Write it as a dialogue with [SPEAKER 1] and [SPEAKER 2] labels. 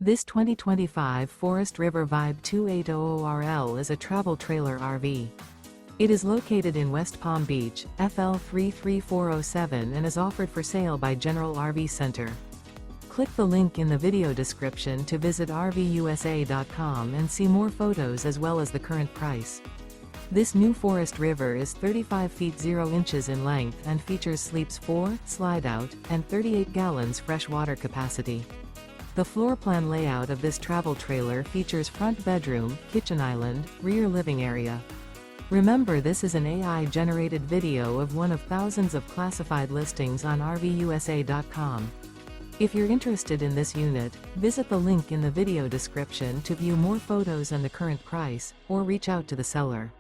[SPEAKER 1] This 2025 Forest River Vibe 2800RL is a travel trailer RV. It is located in West Palm Beach, FL 33407 and is offered for sale by General RV Center. Click the link in the video description to visit RVUSA.com and see more photos as well as the current price. This new Forest River is 35 feet 0 inches in length and features sleeps 4, Slideout, and 38 gallons fresh water capacity. The floor plan layout of this travel trailer features front bedroom, kitchen island, rear living area. Remember, this is an AI-generated video of one of thousands of classified listings on RVUSA.com. If you're interested in this unit, visit the link in the video description to view more photos and the current price, or reach out to the seller.